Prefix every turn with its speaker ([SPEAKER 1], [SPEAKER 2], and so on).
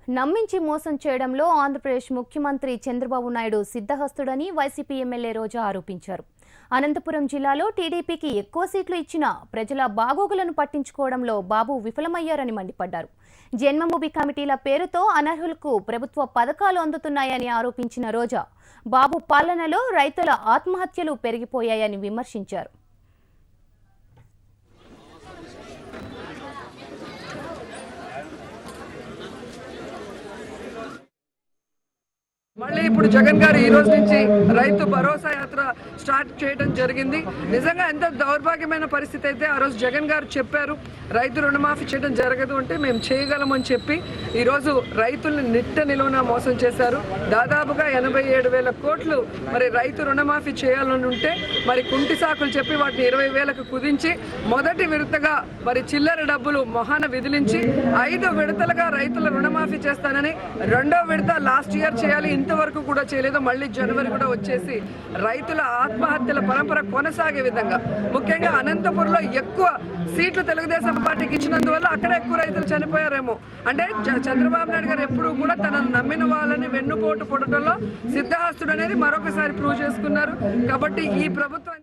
[SPEAKER 1] నమ్మించి మోసం చేయడంలో ఆంధ్రప్రదేశ్ ముఖ్యమంత్రి చంద్రబాబు నాయుడు సిద్ధహస్తుడని వైసీపీ ఎమ్మెల్యే రోజా ఆరోపించారు. అనంతపురం జిల్లాలో టీడీపీకి ఎక్కువ సీట్లు ఇచ్చినా ప్రజల బాగోగులను పట్టించుకోవడంలో బాబు విఫలమయ్యారని మండిపడ్డారు. జన్మభూమి కమిటీల పేరుతో అనర్హులకు ప్రభుత్వ పథకాలు అందుతున్నాయని ఆరోపించిన రోజా బాబు పాలనలో రైతుల ఆత్మహత్యలు పెరిగిపోయాయని విమర్శించారు.
[SPEAKER 2] మళ్ళీ ఇప్పుడు జగన్ గారు ఈ రోజు నుంచి రైతు భరోసా యాత్ర స్టార్ట్ చేయడం జరిగింది. నిజంగా ఎంత దౌర్భాగ్యమైన పరిస్థితి అయితే ఆ రోజు జగన్ గారు చెప్పారు రైతు రుణమాఫీ చేయడం జరగదు అంటే మేము చేయగలమని చెప్పి ఈరోజు రైతుల్ని నిట్ట నిలువున మోసం చేశారు. దాదాపుగా 87,000 కోట్లు మరి రైతు రుణమాఫీ చేయాలని ఉంటే మరి కుంటి సాకులు చెప్పి వాటిని 20,000కు కుదించి మొదటి విడతగా మరి చిల్లర డబ్బులు మొహాన విదిలించి 5 విడతలుగా రైతుల రుణమాఫీ చేస్తానని, రెండో విడత లాస్ట్ ఇయర్ చేయాలి, ఇంతవరకు కూడా చేయలేదు. మళ్ళీ జనవరి కూడా వచ్చేసి రైతుల ఆత్మహత్యల పరంపర కొనసాగే విధంగా ముఖ్యంగా అనంతపురంలో ఎక్కువ సీట్లు తెలుగుదేశం పార్టీకి ఇచ్చినందువల్ల అక్కడ ఎక్కువ రైతులు చనిపోయారేమో. అంటే చంద్రబాబు నాయుడు గారు ఎప్పుడు కూడా తనను నమ్మిన వాళ్ళని వెన్నుపోటు పొడటంలో సిద్ధహస్తుడు అనేది మరొకసారి ప్రూవ్ చేసుకున్నారు. కాబట్టి ఈ ప్రభుత్వం